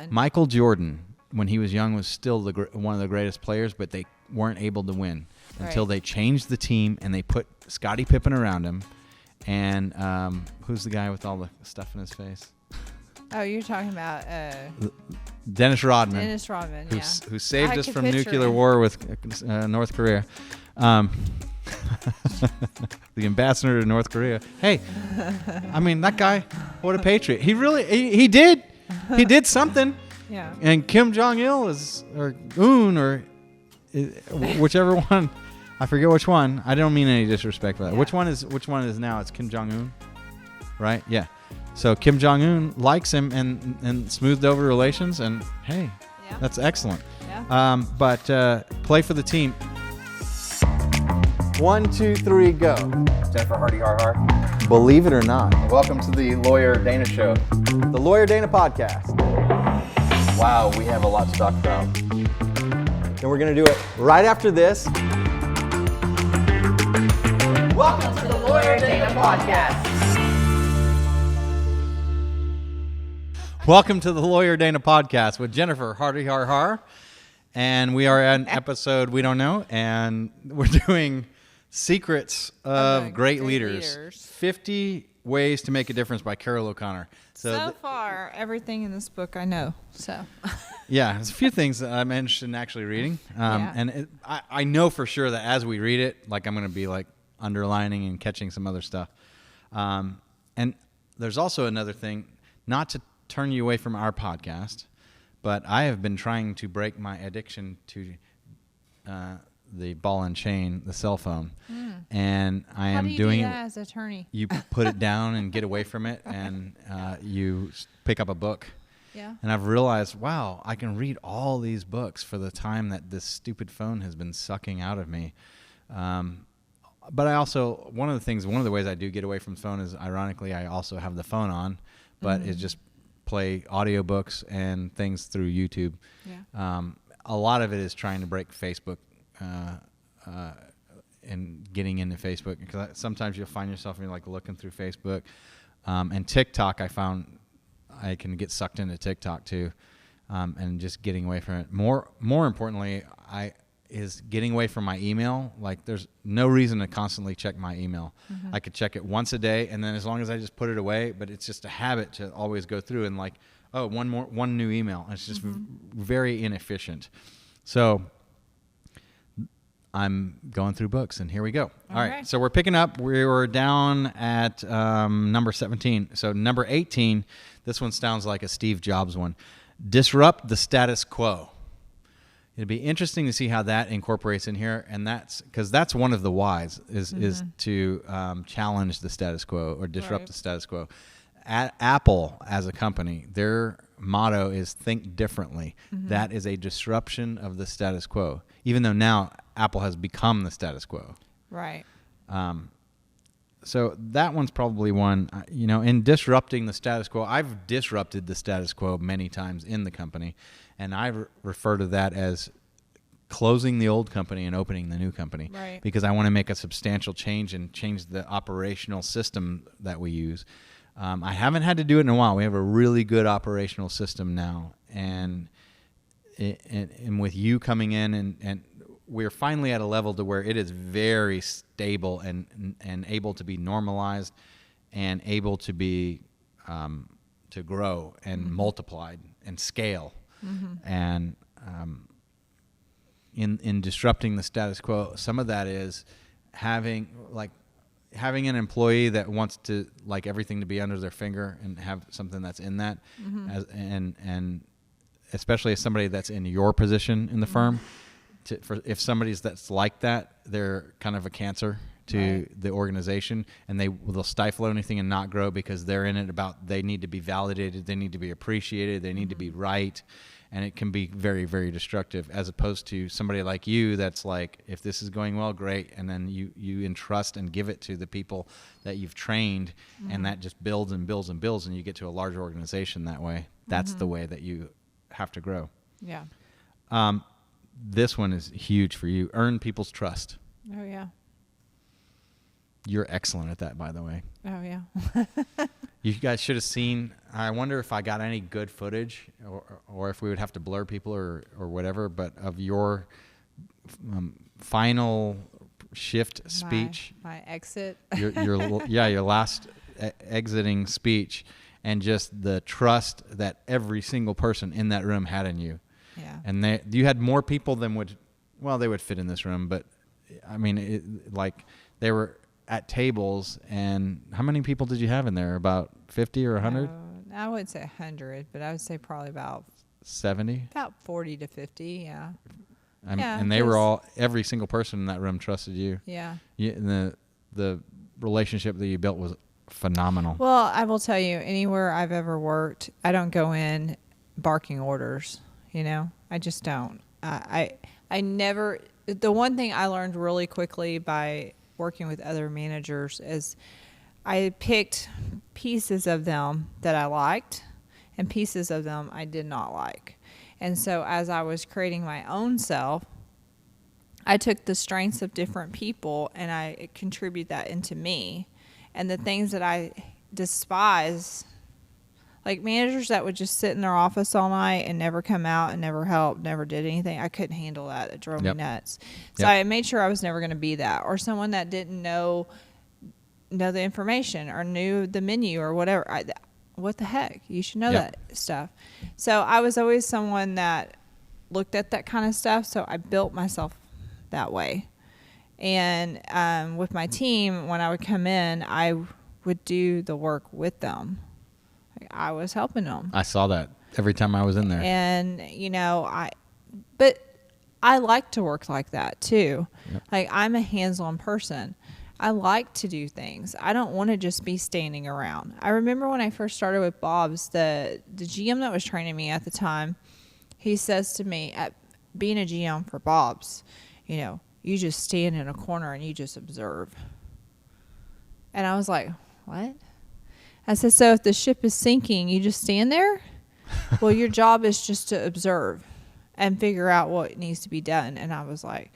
Michael Jordan, when he was young, was still one of the greatest players, but they weren't able to win until they changed the team and they put Scottie Pippen around him. And who's the guy with all the stuff in his face? Oh, you're talking about Dennis Rodman. Dennis Rodman, who saved us from nuclear war with North Korea. The ambassador to North Korea. Hey, I mean, that guy, what a patriot. He really, he did. He did something. Yeah. And Kim Jong-il or Un, or whichever one. I forget which one. I don't mean any disrespect for that. Yeah. Which one is now? It's Kim Jong-un, right? Yeah. So Kim Jong-un likes him and smoothed over relations, and hey, that's excellent. Yeah. But play for the team. 1, 2, 3, go. Jennifer Hardy Har Har. Believe it or not. Welcome to the Lawyer Dana Show. The Lawyer Dana Podcast. Wow, we have a lot to talk about. And we're going to do it right after this. Welcome to the Lawyer Dana Podcast. Welcome to the Lawyer Dana Podcast with Jennifer Hardy Har Har. And we are at an episode we don't know, and we're doing Secrets of Great Leaders. 50 Ways to Make a Difference by Carol O'Connor. So far, everything in this book I know. So yeah, there's a few things that I'm interested in actually reading. And I know for sure that as we read it, like I'm going to be like underlining and catching some other stuff. And there's also another thing, not to turn you away from our podcast, but I have been trying to break my addiction to the ball and chain, the cell phone. And I am doing it. How do you do that as attorney? You put it down and get away from it, and you pick up a book. Yeah. And I've realized, wow, I can read all these books for the time that this stupid phone has been sucking out of me. But I also, one of the ways I do get away from the phone is, ironically, I also have the phone on, but it's just play audiobooks and things through YouTube. Yeah. A lot of it is trying to break Facebook and getting into Facebook, because sometimes you'll find yourself like looking through Facebook, and TikTok. I found I can get sucked into TikTok too, and just getting away from it. More importantly, is getting away from my email. Like, there's no reason to constantly check my email. I could check it once a day, and then as long as I just put it away, but it's just a habit to always go through and like, oh, one new email. It's just very inefficient. So I'm going through books, and here we go. All right. So we're picking up. We were down at number 17. So number 18, this one sounds like a Steve Jobs one. Disrupt the status quo. It'd be interesting to see how that incorporates in here, and that's because that's one of the whys is to challenge the status quo or disrupt the status quo. Apple, as a company, their motto is think differently. That is a disruption of the status quo, even though now Apple has become the status quo. Right. So that one's probably one, in disrupting the status quo. I've disrupted the status quo many times in the company, and I refer to that as closing the old company and opening the new company. Right. Because I want to make a substantial change and change the operational system that we use. I haven't had to do it in a while. We have a really good operational system now, and with you coming in, and we're finally at a level to where it is very stable and able to be normalized and able to be to grow and multiplied and scale. And in disrupting the status quo, some of that is having an employee that wants to like everything to be under their finger and have something that's in that, and especially as somebody that's in your position in the firm. If somebody's that's like that, they're kind of a cancer to the organization, and they'll stifle anything and not grow because they're in it about they need to be validated, they need to be appreciated, they need to be right, and it can be very, very destructive, as opposed to somebody like you that's like, if this is going well, great, and then you entrust and give it to the people that you've trained, and that just builds and builds and builds, and you get to a larger organization that way. That's the way that you have to grow. Yeah. This one is huge for you. Earn people's trust. Oh, yeah. You're excellent at that, by the way. Oh, yeah. You guys should have seen. I wonder if I got any good footage or if we would have to blur people or whatever, but of your final shift speech, my exit. your last exiting speech, and just the trust that every single person in that room had in you. Yeah. And you had more people than they would fit in this room, but I mean, they were at tables. And how many people did you have in there? About 50 or 100? I would say 100, but I would say probably about 70? About 40 to 50, yeah. And they were every single person in that room trusted you. Yeah. And the relationship that you built was phenomenal. Well, I will tell you, anywhere I've ever worked, I don't go in barking orders, I just don't. I never, the one thing I learned really quickly by working with other managers is I picked pieces of them that I liked and pieces of them I did not like. And so as I was creating my own self, I took the strengths of different people and I contribute that into me. And the things that I despise, like managers that would just sit in their office all night and never come out and never help, never did anything. I couldn't handle that. It drove me nuts. So I made sure I was never going to be that. Or someone that didn't know the information or knew the menu or whatever. What the heck? You should know that stuff. So I was always someone that looked at that kind of stuff. So I built myself that way. And with my team, when I would come in, I would do the work with them. I was helping them. I saw that every time I was in there. And, but I like to work like that too. Yep. Like I'm a hands-on person. I like to do things. I don't want to just be standing around. I remember when I first started with Bob's, the GM that was training me at the time, he says to me, at being a GM for Bob's, you just stand in a corner and you just observe. And I was like, what? I said, so if the ship is sinking, you just stand there? Well, your job is just to observe and figure out what needs to be done. And I was like,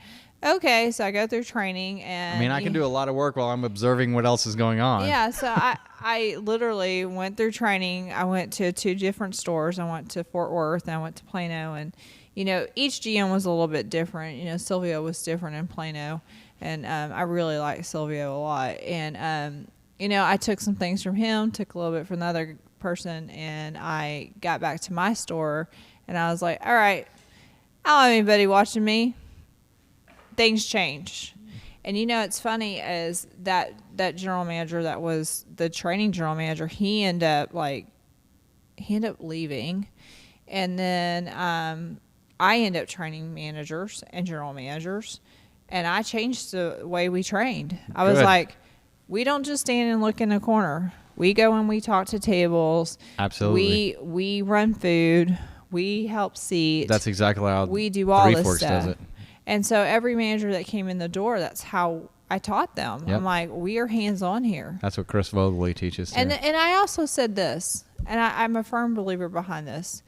okay. So I go through training and I can do a lot of work while I'm observing what else is going on. Yeah. So I literally went through training. I went to 2 different stores. I went to Fort Worth and I went to Plano, and each GM was a little bit different. Silvio was different in Plano, and I really liked Silvio a lot. And, I took some things from him, took a little bit from the other person, and I got back to my store, and I was like, all right, I don't have anybody watching me. Things changed. And, it's funny is that general manager that was the training general manager, he ended up leaving. And then I ended up training managers and general managers, and I changed the way we trained. I was like, we don't just stand and look in a corner. We go and we talk to tables. Absolutely. We run food. We help seat. That's exactly how we do all Three this Forks stuff. does it. And so every manager that came in the door, that's how I taught them. Yep. I'm like, we are hands-on here. That's what Chris Vogley teaches too. And I also said this, and I'm a firm believer behind this.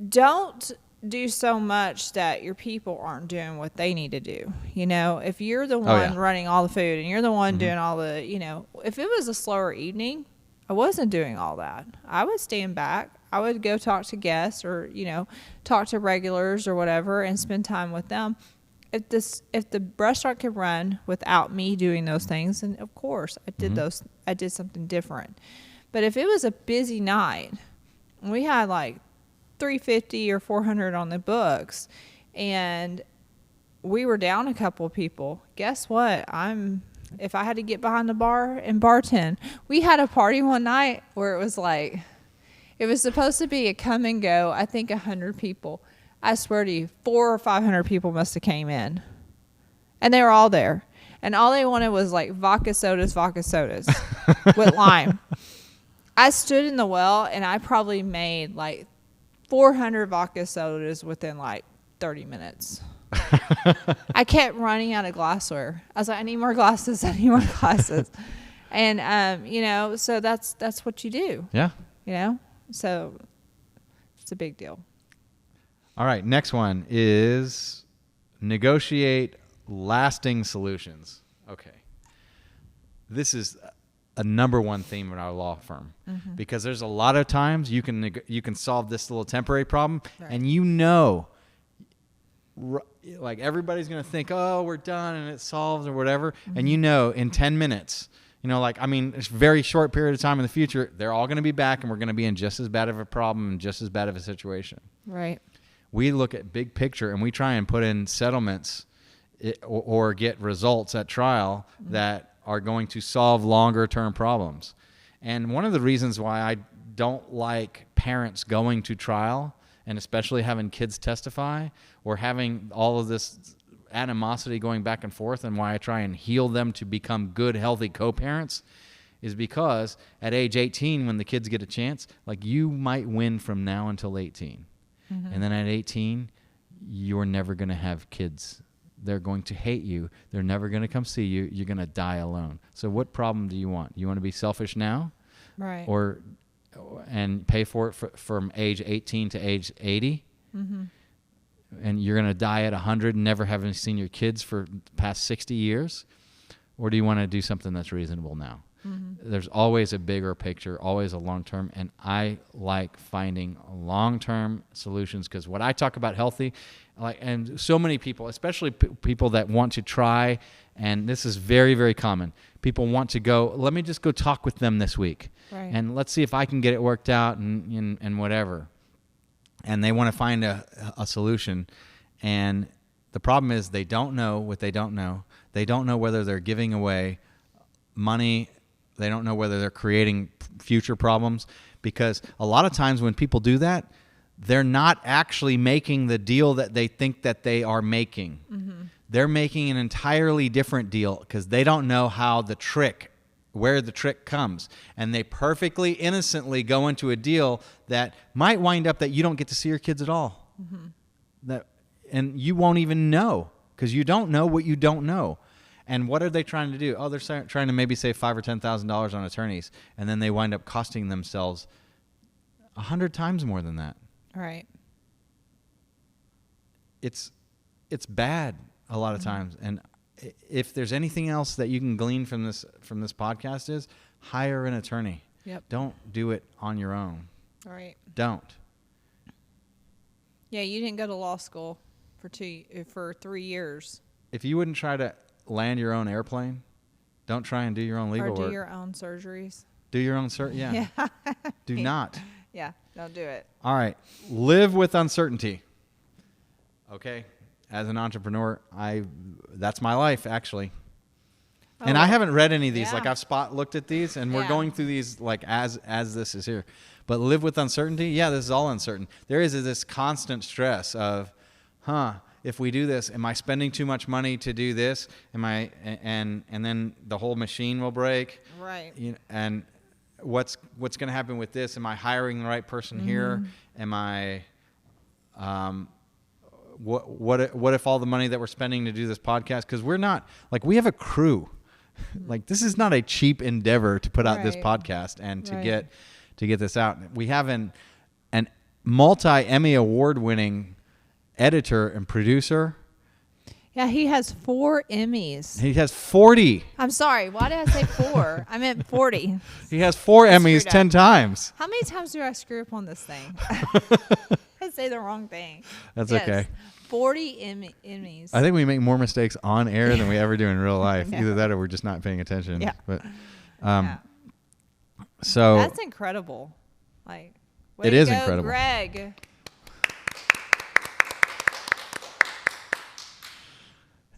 Don't do so much that your people aren't doing what they need to do. If you're the one running all the food and you're the one doing all the, if it was a slower evening, I wasn't doing all that. I would stand back. I would go talk to guests or, talk to regulars or whatever and spend time with them. If the restaurant could run without me doing those things, then of course I did something different. But if it was a busy night, we had like 350 or 400 on the books, and we were down a couple of people. Guess what? If I had to get behind the bar and bartend, we had a party one night where it was supposed to be a come and go. I think 100 people. I swear to you, 400 or 500 people must have came in, and they were all there, and all they wanted was like vodka sodas with lime. I stood in the well, and I probably made like 400 vodka sodas within like 30 minutes. I kept running out of glassware. I was like, I need more glasses. And, so that's what you do. Yeah. So it's a big deal. All right. Next one is negotiate lasting solutions. Okay. This is a number one theme in our law firm, because there's a lot of times you can solve this little temporary problem, and like everybody's going to think, oh, we're done and it's solved or whatever. And in 10 minutes, it's a very short period of time in the future, they're all going to be back and we're going to be in just as bad of a problem and just as bad of a situation. Right. We look at big picture and we try and put in settlements or get results at trial that are going to solve longer term problems. And one of the reasons why I don't like parents going to trial, and especially having kids testify or having all of this animosity going back and forth, and why I try and heal them to become good, healthy co-parents, is because at age 18, when the kids get a chance, like, you might win from now until 18. And then at 18, you're never going to have kids. They're going to hate you. They're never going to come see you. You're going to die alone. So what problem do you want? You want to be selfish now? Right. And pay for it from age 18 to age 80? And you're going to die at 100 and never having seen your kids for the past 60 years? Or do you want to do something that's reasonable now? There's always a bigger picture, always a long-term, and I like finding long-term solutions, because what I talk about healthy, and so many people, especially people that want to try, and this is very, very common, people want to go, let me just go talk with them this week, and let's see if I can get it worked out and whatever. And they want to find a solution, and the problem is they don't know what they don't know. They don't know whether they're giving away money. They don't know whether they're creating future problems, because a lot of times when people do that, they're not actually making the deal that they think that they are making. They're making an entirely different deal because they don't know where the trick comes. And they perfectly innocently go into a deal that might wind up that you don't get to see your kids at all. And you won't even know, because you don't know what you don't know. And what are they trying to do? Oh, they're trying to maybe save $5,000 or $10,000 on attorneys, and then they wind up costing themselves 100 times more than that. Right. It's bad a lot of times. And if there's anything else that you can glean from this podcast, is hire an attorney. Yep. Don't do it on your own. Right. Don't. Yeah, you didn't go to law school for 3 years. If you wouldn't try to land your own airplane, don't try and do your own legal work. Or do your own surgeries. Do your own yeah. Do not. Yeah, don't do it. All right. Live with uncertainty. Okay. As an entrepreneur, that's my life, actually. And I haven't read any of these. Yeah. Like, I've looked at these, and we're going through these like as this is here. But live with uncertainty. Yeah, this is all uncertain. There is this constant stress of, if we do this, am I spending too much money to do this? And then the whole machine will break. Right. And what's going to happen with this? Am I hiring the right person here? Am I what if all the money that we're spending to do this podcast, because we're not, like, we have a crew. Like, this is not a cheap endeavor to put out this podcast and to get this out. We have an multi-Emmy award winning editor and producer. Yeah, he has 4 Emmys. He has 40. I'm sorry. Why did I say 4? I meant 40. He has 4 Emmys 10 times. How many times do I screw up on this thing? I say the wrong thing. That's okay. 40 Emmys. I think we make more mistakes on air than we ever do in real life. Yeah. Either that or we're just not paying attention. Yeah. But so that's incredible. Like, it is incredible. Greg.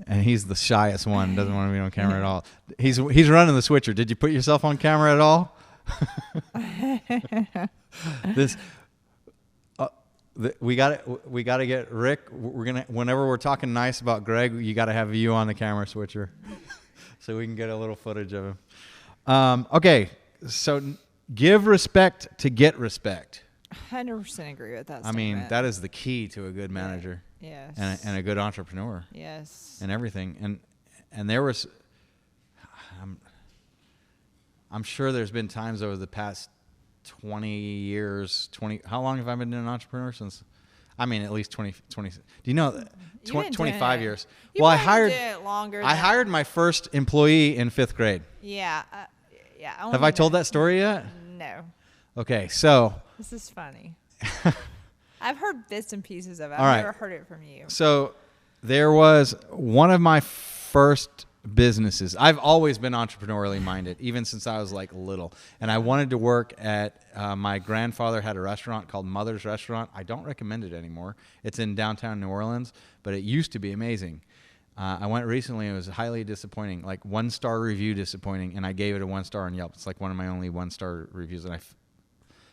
And he's the shyest one. Doesn't want to be on camera at all. He's running the switcher. Did you put yourself on camera at all? We got to get Rick. We're gonna, whenever we're talking nice about Greg, you got to have you on the camera switcher, so we can get a little footage of him. Okay, so give respect to get respect. 100% agree with that. I mean, that is the key to a good manager. Yes. And a good entrepreneur. Yes. And everything. And there was, I'm sure there's been times over the past 20 years, how long have I been an entrepreneur since? I mean, at least 20 do you know, 25 years. Well, I hired my first employee in 5th grade. Yeah. Yeah. Have I told that story yet? No. Okay, so This is funny. I've heard bits and pieces of it. All I've right. never heard it from you. So there was one of my first businesses. I've always been entrepreneurially minded, even since I was like little. And I wanted to work at, my grandfather had a restaurant called Mother's Restaurant. I don't recommend it anymore. It's in downtown New Orleans, but it used to be amazing. I went recently. It was highly disappointing, like 1-star review disappointing. And I gave it a 1 star on Yelp. It's like one of my only 1-star reviews. And I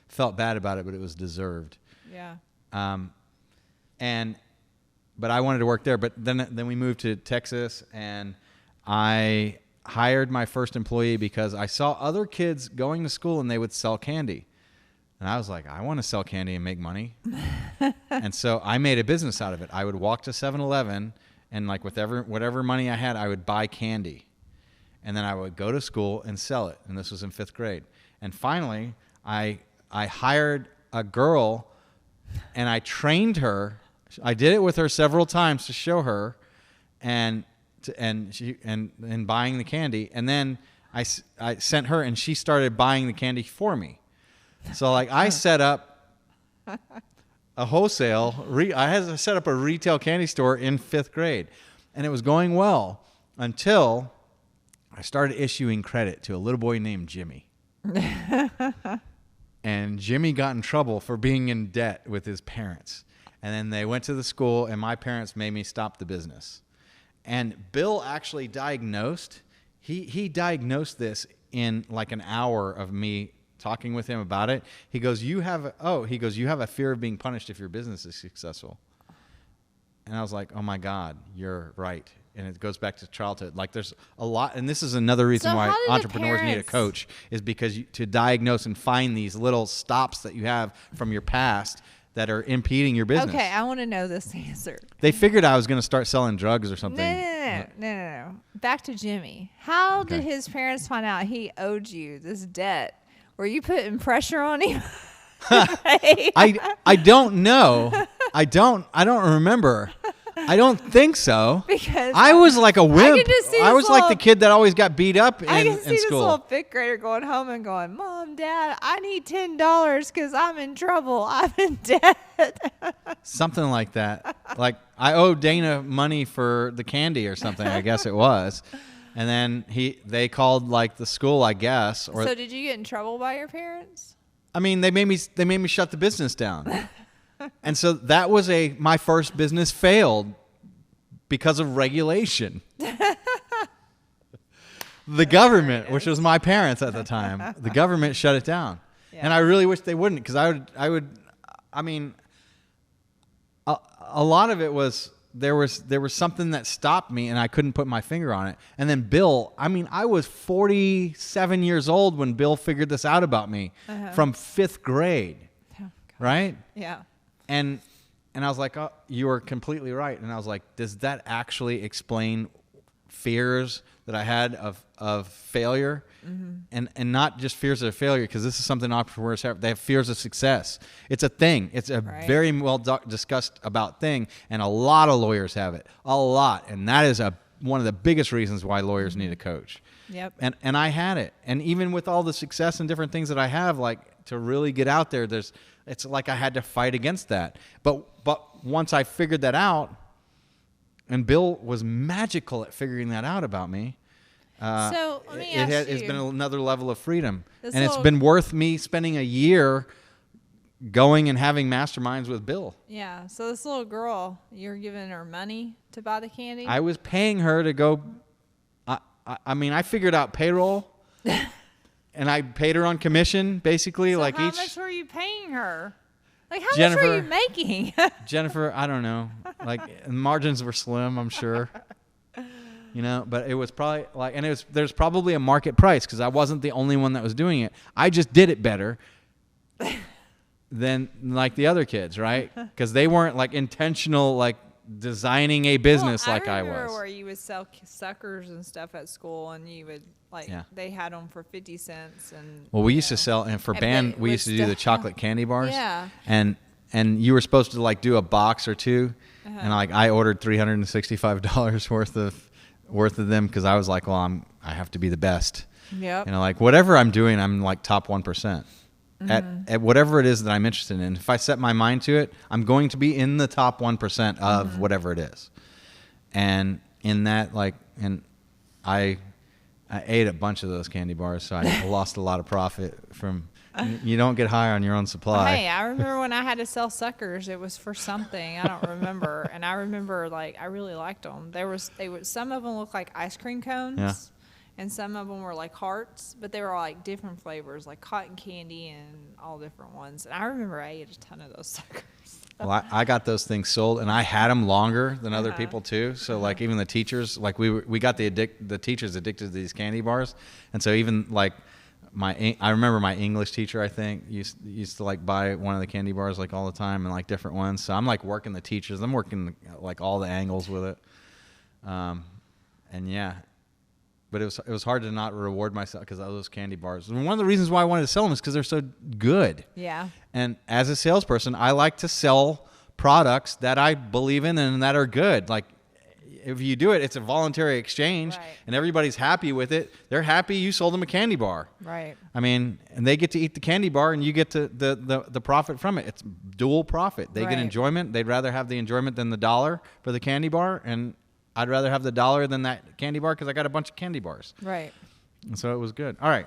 felt bad about it, but it was deserved. Yeah. But I wanted to work there. But then we moved to Texas, and I hired my first employee because I saw other kids going to school and they would sell candy. And I was like, I want to sell candy and make money. And so I made a business out of it. I would walk to 7-Eleven and like whatever money I had, I would buy candy. And then I would go to school and sell it. And this was in 5th grade. And finally, I hired a girl and I trained her. I did it with her several times to show her and buying the candy. And then I sent her and she started buying the candy for me. So like I set up a wholesale. I had to set up a retail candy store in 5th grade, and it was going well until I started issuing credit to a little boy named Jimmy. And Jimmy got in trouble for being in debt with his parents. And then they went to the school, and my parents made me stop the business. And Bill actually diagnosed. He diagnosed this in like an hour of me talking with him about it. He goes, you have a fear of being punished if your business is successful. And I was like, oh my God, you're right. And it goes back to childhood. Like there's a lot, and this is another reason why entrepreneurs need a coach, is because to diagnose and find these little stops that you have from your past that are impeding your business. Okay, I want to know this answer. They figured I was going to start selling drugs or something. No. Back to Jimmy. How did his parents find out he owed you this debt? Were you putting pressure on him? I don't know. I don't remember. I don't think so. Because I was like a wimp. I can just see I was like the kid that always got beat up I can in see this school. little 5th grader going home and going, Mom, Dad, I need $10 because I'm in trouble. I'm in debt. Something like that. Like I owe Dana money for the candy or something. I guess it was. And then they called like the school, I guess. Or So did you get in trouble by your parents? I mean, they made me shut the business down. And so that was my first business failed because of regulation. The government, which was my parents at the time, the government shut it down. Yeah. And I really wish they wouldn't, because I mean, a lot of it was there was something that stopped me and I couldn't put my finger on it. And then Bill, I mean, I was 47 years old when Bill figured this out about me from 5th grade. Oh, right? Yeah. And I was like, oh, you are completely right. And I was like, does that actually explain fears that I had of failure? Mm-hmm. And not just fears of failure, because this is something entrepreneurs have. They have fears of success. It's a thing. It's a very well discussed about thing. And a lot of lawyers have it. A lot. And that is one of the biggest reasons why lawyers need a coach. Yep. And I had it. And even with all the success and different things that I have, like to really get out there, it's like I had to fight against that. But once I figured that out, and Bill was magical at figuring that out about me. So let me ask you. It's been another level of freedom. It's been worth me spending a year going and having masterminds with Bill. Yeah. So this little girl, you're giving her money to buy the candy? I was paying her to go. I mean, I figured out payroll. And I paid her on commission, basically. So like how each. much were you paying her? Like how Jennifer, much were you making? Jennifer, I don't know. Like margins were slim, I'm sure. You know, but it was probably like, and there's probably a market price because I wasn't the only one that was doing it. I just did it better than like the other kids, right? Because they weren't like intentional, like designing a business like I was. I remember where you would sell suckers and stuff at school, and you would they had them for 50 cents. And well, we used to sell, and for band, we used to do the chocolate candy bars. Yeah. And you were supposed to like do a box or two, and like I ordered $365 worth of them because I was like, well, I have to be the best. Yep. You know, like whatever I'm doing, I'm like top 1%. At whatever it is that I'm interested in. If I set my mind to it, I'm going to be in the top 1% of whatever it is. And in that, like, and I ate a bunch of those candy bars, so I lost a lot of profit from. You don't get high on your own supply. Hey, I remember when I had to sell suckers. It was for something I don't remember, and I remember like I really liked them. Some of them looked like ice cream cones. Yeah. And some of them were like hearts, but they were all like different flavors, like cotton candy and all different ones. And I remember I ate a ton of those suckers. Well, I got those things sold, and I had them longer than other people too. So like even the teachers, like we got the teachers addicted to these candy bars, and so even like I remember my English teacher, I think, used to like buy one of the candy bars like all the time and like different ones. So I'm like working the teachers. I'm working like all the angles with it, and yeah. But it was hard to not reward myself because of those candy bars. And one of the reasons why I wanted to sell them is because they're so good. Yeah. And as a salesperson, I like to sell products that I believe in and that are good. Like if you do it, it's a voluntary exchange, Right. and everybody's happy with it. They're happy you sold them a candy bar. Right. I mean, and they get to eat the candy bar, and you get to the profit from it. It's dual profit. They get Right. enjoyment. They'd rather have the enjoyment than the dollar for the candy bar, and I'd rather have the dollar than that candy bar because I got a bunch of candy bars. Right. And so it was good. All right.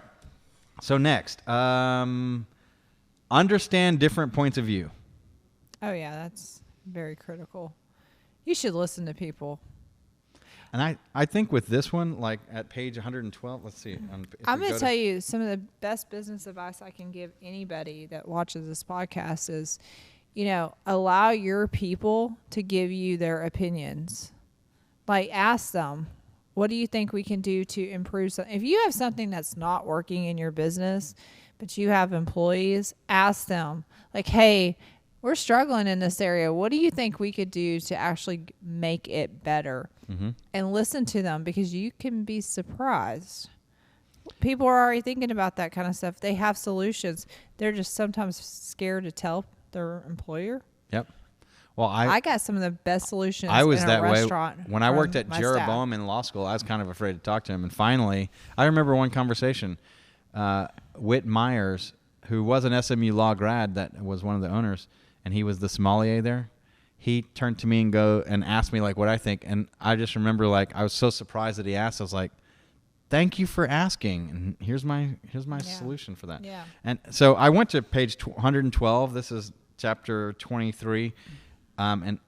So next, understand different points of view. Oh yeah, that's very critical. You should listen to people. And I think with this one, like at page 112, let's see. I'm going to tell you some of the best business advice I can give anybody that watches this podcast is, allow your people to give you their opinions. Like, ask them, what do you think we can do to improve something? If you have something that's not working in your business, but you have employees, ask them, like, hey, we're struggling in this area. What do you think we could do to actually make it better? Mm-hmm. And listen to them, because you can be surprised. People are already thinking about that kind of stuff. They have solutions. They're just sometimes scared to tell their employer. Yep. Well, I got some of the best solutions. I was in that a restaurant way when I worked at my Jeroboam staff. in law school. I was kind of afraid to talk to him, and finally, I remember one conversation. Whit Myers, who was an SMU law grad, that was one of the owners, and he was the sommelier there. He turned to me and asked me like what I think, and I just remember like I was so surprised that he asked. I was like, "Thank you for asking, and here's my solution for that." Yeah. And so I went to page 112. This is chapter 23. And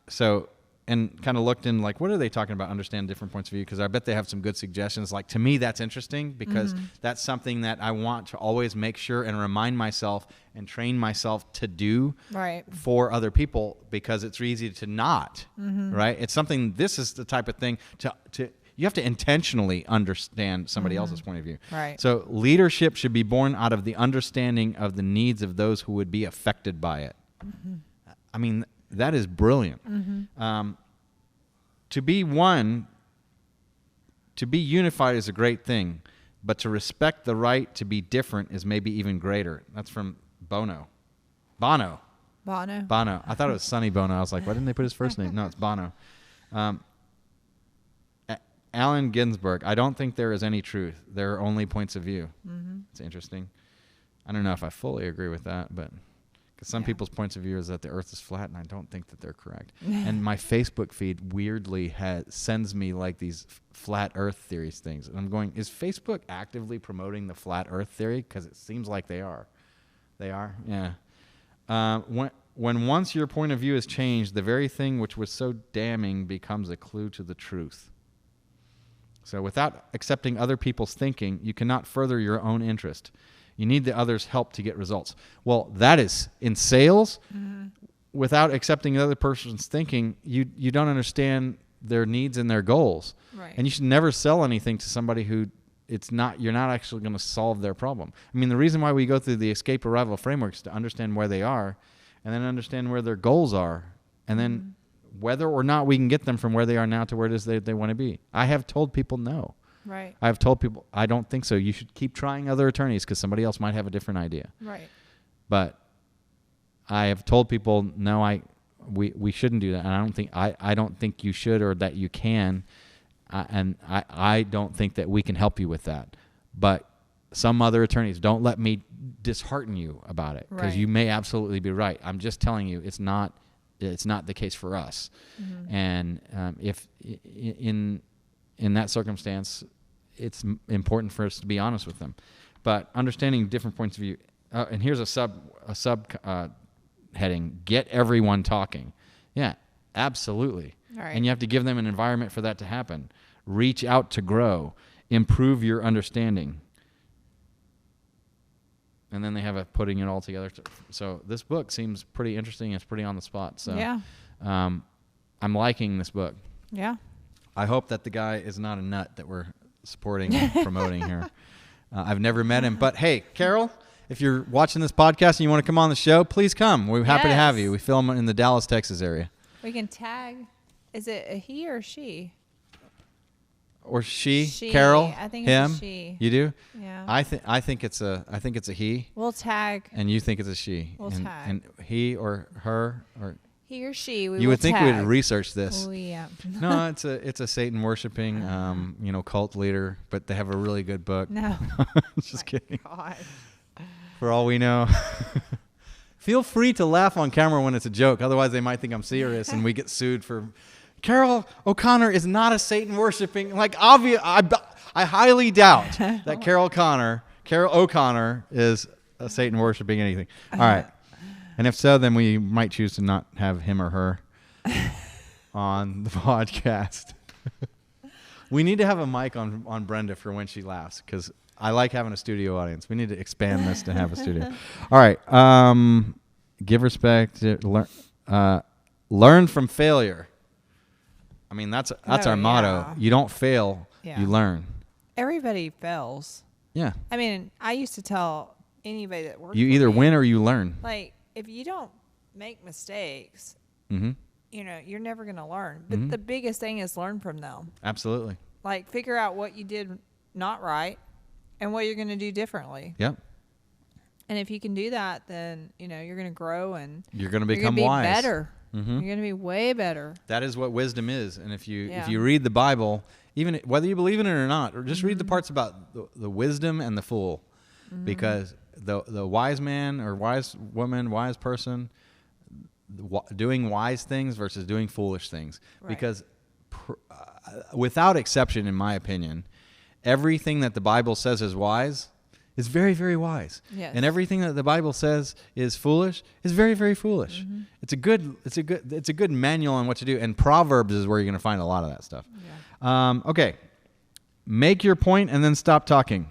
kind of looked in like, what are they talking about? Understand different points of view. Because I bet they have some good suggestions. Like, to me, that's interesting because that's something that I want to always make sure and remind myself and train myself to do for other people, because it's easy to not, right? It's something, this is the type of thing you have to intentionally understand somebody else's point of view. Right. So leadership should be born out of the understanding of the needs of those who would be affected by it. I mean, that is brilliant. To be unified is a great thing, but to respect the right to be different is maybe even greater. That's from Bono. I thought it was Sonny Bono. I was like, why didn't they put his first name? No, it's Bono. Allen Ginsberg, I don't think there is any truth. There are only points of view. It's interesting. I don't know if I fully agree with that, but... because some people's points of view is that the earth is flat, and I don't think that they're correct. And my Facebook feed weirdly sends me like these flat earth theories things. And I'm going, is Facebook actively promoting the flat earth theory? Because it seems like they are. They are? Yeah. When once your point of view is changed, the very thing which was so damning becomes a clue to the truth. So without accepting other people's thinking, you cannot further your own interest. You need the other's help to get results. Well, that is in sales. Without accepting the other person's thinking, you don't understand their needs and their goals. Right. And you should never sell anything to somebody who you're not actually going to solve their problem. I mean, the reason why we go through the escape arrival framework is to understand where they are, and then understand where their goals are, and then whether or not we can get them from where they are now to where it is they want to be. I have told people no. Right. I've told people, I don't think so. You should keep trying other attorneys because somebody else might have a different idea. Right. But I have told people, no, we shouldn't do that. And I don't think you should, or that you can. And I don't think that we can help you with that. But some other attorneys. Don't let me dishearten you about it, because Right. you may absolutely be right. I'm just telling you it's not the case for us. And if in that circumstance, it's important for us to be honest with them. But understanding different points of view. And here's a sub heading: get everyone talking. Yeah, absolutely. All right. And you have to give them an environment for that to happen. Reach out to grow. Improve your understanding. And then they have a putting it all together. So this book seems pretty interesting. It's pretty on the spot. So Yeah. I'm liking this book. Yeah. I hope that the guy is not a nut that we're supporting and promoting here. I've never met him. But hey, Carol, if you're watching this podcast and you want to come on the show, please come. We're happy to have Yes. you. We film in the Dallas, Texas area. We can tag. Is it a he or she? Or she, She. Carol, I think him. it's a she. You do? Yeah. I think it's a he, We'll tag and you think it's a she. We'll tag. And he or her or he or she. We you will would think tag. we'd research this. Oh, yeah. No, it's a Satan worshiping cult leader, but they have a really good book. No. Just kidding. God. For all we know. Feel free to laugh on camera when it's a joke. Otherwise, they might think I'm serious and we get sued for. Carol O'Connor is not a Satan worshiping. Like, obvious. I highly doubt that Carol O'Connor is a Satan worshiping anything. All right. And if so, then we might choose to not have him or her on the podcast. We need to have a mic on Brenda for when she laughs, because I like having a studio audience. We need to expand this to have a studio. All right. Give respect. Learn from failure. I mean, that's our motto. yeah. You don't fail. Yeah. You learn. Everybody fails. Yeah. I mean, I used to tell anybody that worked You for either me, win or you learn. like, if you don't make mistakes, Mm-hmm. You're never going to learn. But the biggest thing is learn from them. Absolutely. Like, figure out what you did not right and what you're going to do differently. Yep. And if you can do that, then, you're going to grow and You're going to you're become gonna be wise. better. Mhm. You're going to be way better. That is what wisdom is. And if you Yeah. read the Bible, even whether you believe in it or not, or just read the parts about the wisdom and the fool, because the wise man or wise woman, wise person, doing wise things versus doing foolish things. Right. Because without exception, in my opinion, everything that the Bible says is wise is very, very wise. Yes. And everything that the Bible says is foolish is very, very foolish. It's a good manual on what to do. And Proverbs is where you're going to find a lot of that stuff. Yeah. Okay. Make your point and then stop talking.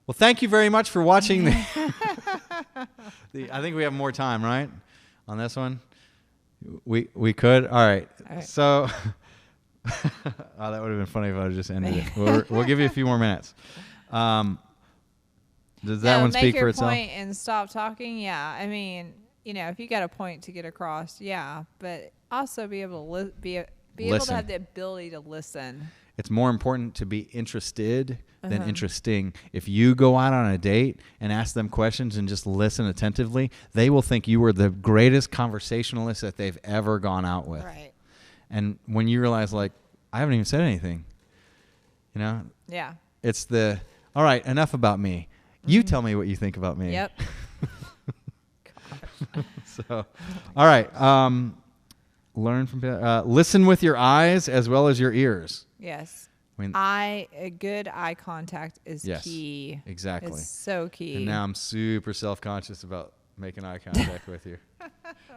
Well, thank you very much for watching. I think we have more time, right? On this one? We could? All right. All right. So, that would have been funny if I had just ended it. We'll give you a few more minutes. Does that one speak make for your itself? point and stop talking. Yeah, I mean, if you got a point to get across, yeah, but also be able to be able to Listen. have the ability to listen. It's more important to be interested than interesting. If you go out on a date and ask them questions and just listen attentively, they will think you were the greatest conversationalist that they've ever gone out with. Right. And when you realize, like, I haven't even said anything, Yeah. it's all right, enough about me. You tell me what you think about me. Yep. So, all right. Learn from listen with your eyes as well as your ears. Yes. I mean, A good eye contact is Yes, key. exactly. It's so key. and now I'm super self-conscious about making eye contact with you.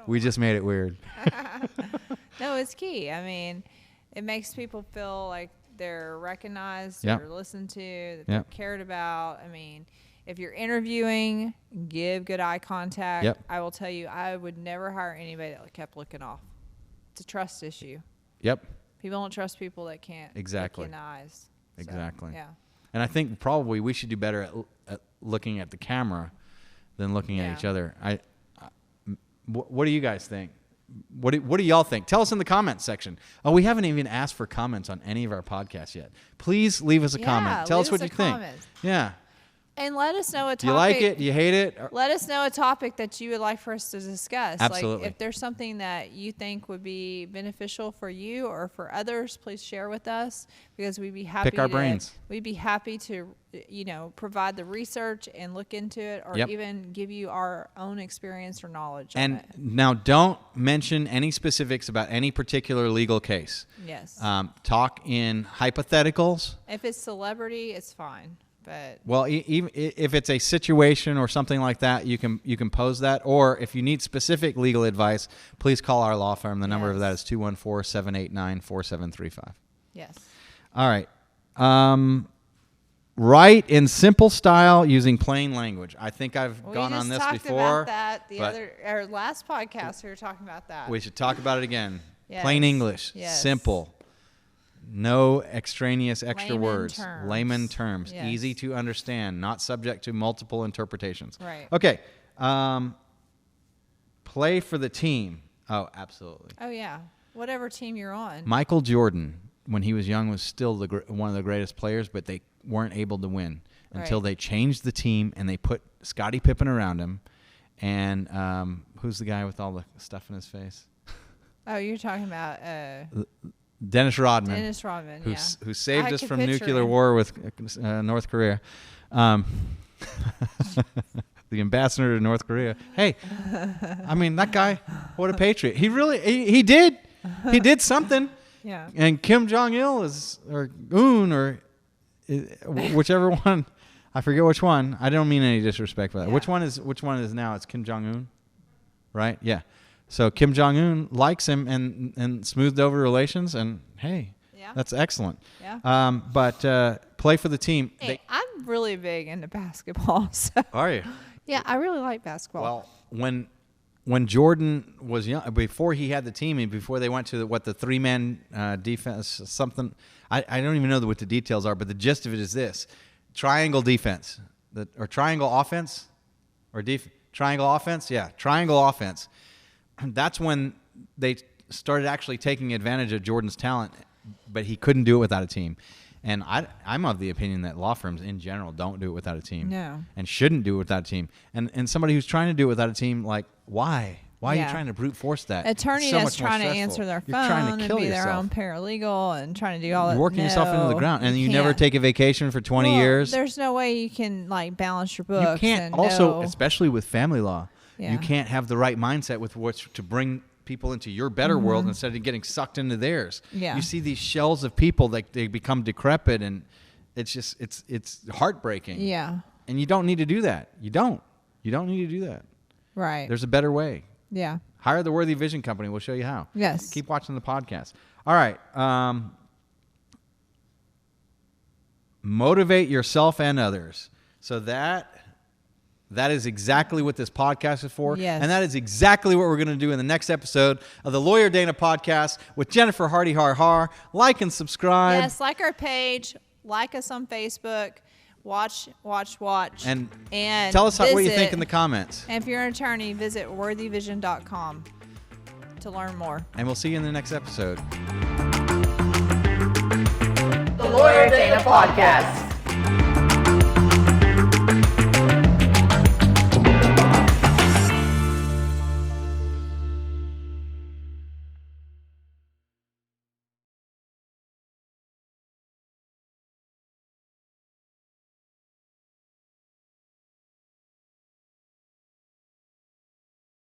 We just made it weird. No, it's key. I mean, it makes people feel like they're recognized, Yep. they're listened to, that Yep. they're cared about. I mean, if you're interviewing, give good eye contact. Yep. I will tell you, I would never hire anybody that kept looking off. It's a trust issue. Yep. People don't trust people that can't Exactly. look in the eyes. So, Exactly. Yeah. And I think probably we should do better at looking at the camera than looking at Yeah. each other. What do you guys think? What do y'all think? Tell us in the comments section. Oh, we haven't even asked for comments on any of our podcasts yet. Please leave us a comment. Tell us leave what us you a think. comment. Yeah. And let us know a topic. Do you like it? Do you hate it? Let us know a topic that you would like for us to discuss. Absolutely. Like if there's something that you think would be beneficial for you or for others, please share with us because we'd be happy Pick our brains. We'd be happy to, provide the research and look into it or Yep. even give you our own experience or knowledge on And it. now don't mention any specifics about any particular legal case. Yes. Talk in hypotheticals. If it's celebrity, it's fine. But Well, even if it's a situation or something like that, you can pose that. Or if you need specific legal advice, please call our law firm. The number of that is 214-789-4735. yes. All right. Write in simple style using plain language. I think I've gone on this We just before. talked about that but our last podcast. We were talking about that. we should talk about it again. Yes. Plain English, Yes. simple. No extraneous extra Layman words. terms. Layman terms. Yes. Easy to understand. Not subject to multiple interpretations. Right. Okay. Play for the team. Oh, absolutely. Oh yeah, whatever team you're on. Michael Jordan, when he was young, was still one of the greatest players, but they weren't able to win until Right. they changed the team and they put Scottie Pippen around him. And who's the guy with all the stuff in his face? Oh, you're talking about Dennis Rodman. Dennis Rodman. who, Yeah. who saved I us could from picture nuclear him. war with North Korea. The ambassador to North Korea. Hey, I mean, that guy, what a patriot. He really, he did. He did something. Yeah. And Kim Jong-il or Un, or whichever one. I forget which one. I don't mean any disrespect for that. Yeah. Which one is now? It's Kim Jong-un, right? Yeah. So Kim Jong-un likes him and smoothed over relations, and hey, Yeah. that's excellent. Yeah. But play for the team. Hey, I'm really big into basketball. So Are you? yeah, I really like basketball. Well, when Jordan was young, before he had the team, and before they went to the 3-man defense, something I don't even know what the details are, but the gist of it is this: triangle defense, or triangle offense, or triangle offense. Yeah, triangle offense. That's when they started actually taking advantage of Jordan's talent, but he couldn't do it without a team. And I'm of the opinion that law firms in general don't do it without a team. No. And shouldn't do it without a team. And somebody who's trying to do it without a team, like, why? Why are you Yeah. trying to brute force that? attorney It's so that's much more trying to stressful. answer their You're phone trying to and kill be their yourself. own paralegal and trying to do all that. You're working yourself into the No, ground, and you never can't. take a vacation for 20 Well, years. There's no way you can like balance your books. You can't. And Also, know- especially with family law, Yeah. you can't have the right mindset with which to bring people into your better world instead of getting sucked into theirs. Mm-hmm. Yeah. You see these shells of people that they become decrepit, and it's just it's heartbreaking. Yeah. And you don't need to do that. You don't need to do that. Right. There's a better way. yeah. Hire the Worthy Vision Company. We'll show you how. Yes. Keep watching the podcast. All right. Motivate yourself and others. So that is exactly what this podcast is for. Yes. And that is exactly what we're going to do in the next episode of the Lawyer Dana podcast with Jennifer Hardy Har Har. Like and subscribe. Yes. Like our page. Like us on Facebook. Watch. And And tell us what you visit- think in the comments. And if you're an attorney, visit worthyvision.com to learn more. And we'll see you in the next episode. The Lawyer Dana Podcast.